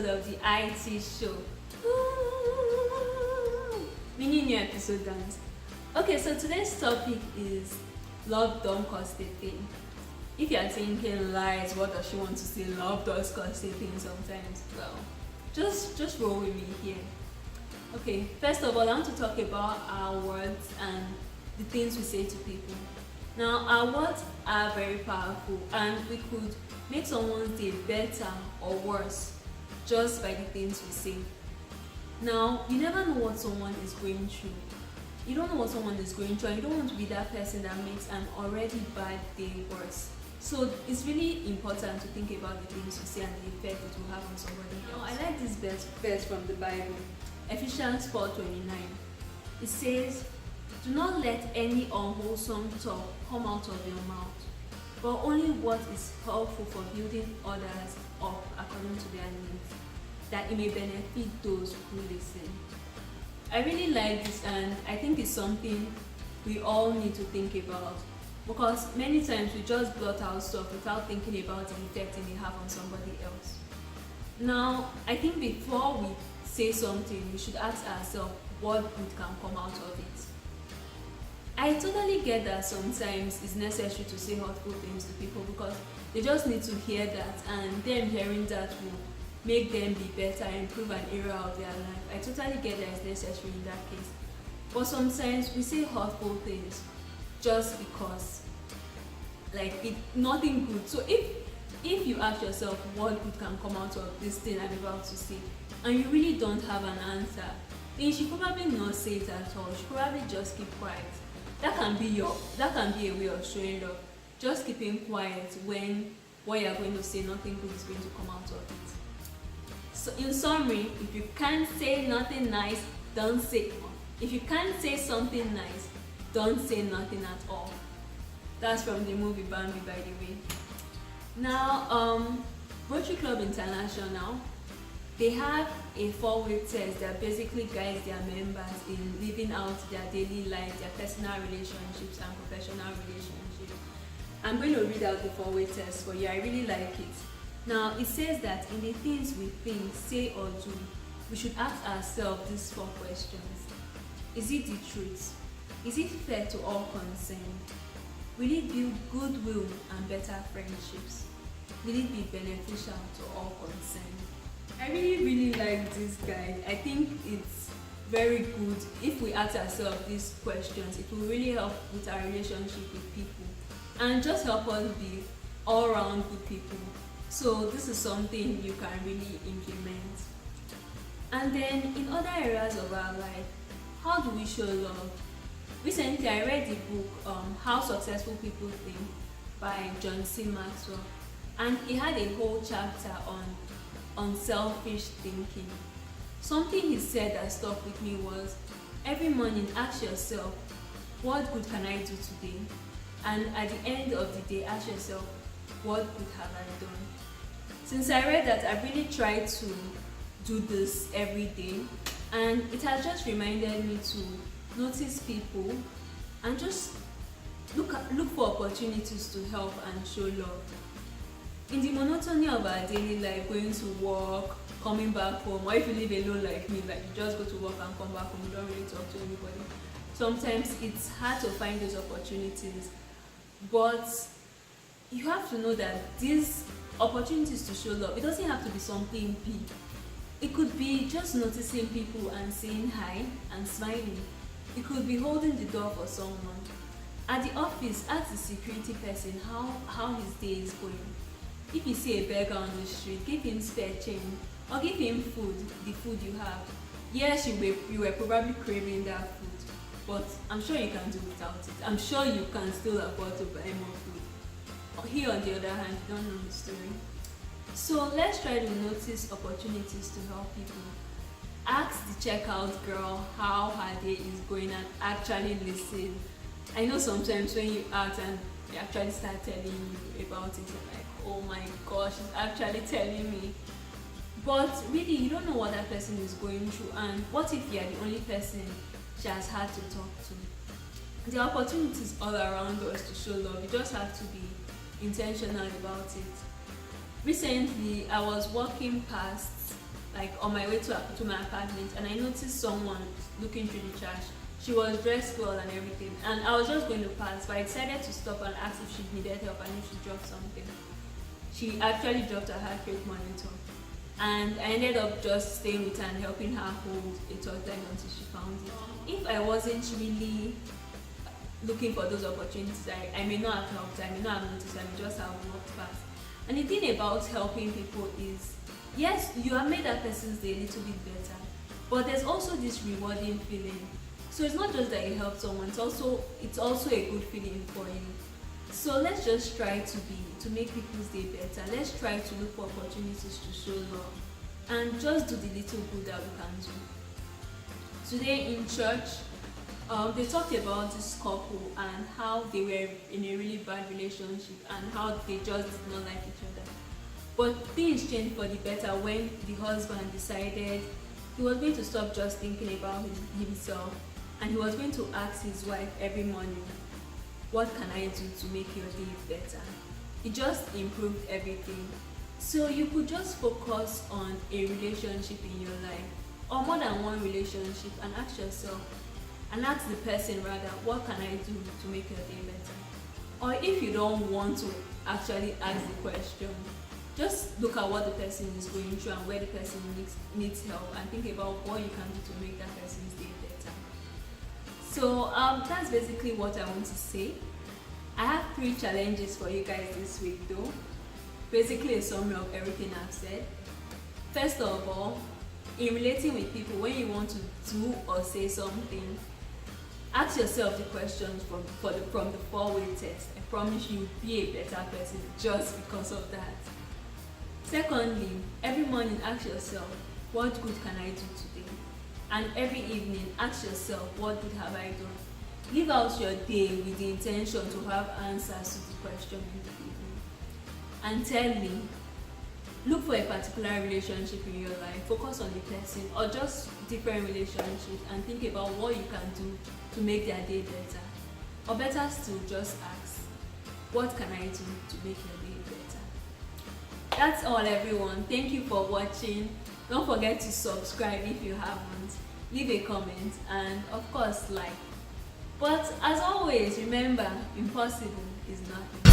episode of the IT show. Ooh, mini new episode dance. Okay, so today's topic is love don't cost a thing. If you are thinking lies, what does she want to say? Love does cost a thing sometimes. Well, just roll with me here. Okay, first of all, I want to talk about our words and the things we say to people. Now, our words are very powerful and we could make someone's day better or worse just by the things we say. Now, you never know what someone is going through. You don't know what someone is going through and you don't want to be that person that makes an already bad day worse. So it's really important to think about the things you say and the effect it will have on somebody else. Now, I like this verse from the Bible, Ephesians 4:29. It says, "Do not let any unwholesome talk come out of your mouth, but only what is helpful for building others up according to their needs, that it may benefit those who listen." I really like this and I think it's something we all need to think about, because many times we just blurt out stuff without thinking about the effect it may have on somebody else. Now, I think before we say something, we should ask ourselves what good can come out of it. I totally get that sometimes it's necessary to say hurtful things to people because they just need to hear that, and them hearing that will make them be better and improve an area of their life. I totally get that it's necessary in that case. But sometimes we say hurtful things just because nothing good. So if you ask yourself what good can come out of this thing I'm about to say and you really don't have an answer, then you should probably not say it at all. You should probably just keep quiet. That can be a way of showing love. Just keeping quiet when what you're going to say, nothing good is going to come out of it. So in summary, if you can't say nothing nice, don't say. If you can't say something nice, don't say nothing at all. That's from the movie Bambi, by the way. Now, Rotary Club International, they have a 4-way test that basically guides their members in living out their daily life, their personal relationships and professional relationships. I'm going to read out the 4-way test for you. I really like it. Now, it says that in the things we think, say or do, we should ask ourselves these 4 questions. Is it the truth? Is it fair to all concerned? Will it build goodwill and better friendships? Will it be beneficial to all concerned? I really like this guide. I think it's very good. If we ask ourselves these questions, it will really help with our relationship with people and just help us be all around good people. So this is something you can really implement. And then in other areas of our life, how do we show love? Recently I read the book How Successful People Think by John C. Maxwell, and he had a whole chapter on unselfish thinking. Something he said that stuck with me was, every morning ask yourself, what good can I do today? And at the end of the day, ask yourself, what good have I done? Since I read that, I've really tried to do this every day, and it has just reminded me to notice people and just look for opportunities to help and show love. In the monotony of our daily life, going to work, coming back home, or if you live alone like me, like you just go to work and come back home, you don't really talk to anybody. Sometimes it's hard to find those opportunities, but you have to know that these opportunities to show love, it doesn't have to be something big. It could be just noticing people and saying hi and smiling. It could be holding the door for someone. At the office, ask the security person how his day is going. If you see a beggar on the street, give him spare change or give him food, the food you have. Yes, you were probably craving that food, but I'm sure you can do without it. I'm sure you can still afford to buy more food. He, on the other hand, you don't know the story. So let's try to notice opportunities to help people. Ask the checkout girl how her day is going and actually listen. I know sometimes when you ask and they actually start telling you about it, you're like, oh my gosh, she's actually telling me. But really, you don't know what that person is going through, and what if you're the only person she has had to talk to? There are opportunities all around us to show love. You just have to be intentional about it. Recently, I was walking past like on my way to my apartment, and I noticed someone looking through the trash. She was dressed well and everything, and I was just going to pass, but I decided to stop and ask if she needed help and if she dropped something. She actually dropped her heart rate monitor, and I ended up just staying with her and helping her hold a torch light until she found it. If I wasn't really looking for those opportunities, I may not have helped, I may not have noticed, I may just have walked past. And the thing about helping people is, yes, you have made that person's day a little bit better, but there's also this rewarding feeling. So it's not just that you help someone, it's also a good feeling for you. So let's just try to make people's day better. Let's try to look for opportunities to show love and just do the little good that we can do. Today in church, they talked about this couple and how they were in a really bad relationship and how they just did not like each other. But things changed for the better when the husband decided he was going to stop just thinking about himself, and he was going to ask his wife every morning, what can I do to make your day better? It just improved everything. So you could just focus on a relationship in your life, or more than one relationship, and ask yourself, and ask the person rather, what can I do to make your day better? Or if you don't want to actually ask the question, just look at what the person is going through and where the person needs help, and think about what you can do to make that person's day better. So that's basically what I want to say. I have 3 challenges for you guys this week though. Basically a summary of everything I've said. First of all, in relating with people, when you want to do or say something, ask yourself the questions from the 4-way test. I promise you'll be a better person just because of that. Secondly, every morning ask yourself, what good can I do today? And every evening ask yourself, what good have I done? Live out your day with the intention to have answers to the question in the evening. And thirdly, look for a particular relationship in your life, focus on the person or just different relationships, and think about what you can do to make their day better. Or better still, just ask, what can I do to make your day better? That's all, everyone. Thank you for watching. Don't forget to subscribe if you haven't. Leave a comment and of course like. But as always, remember, impossible is nothing.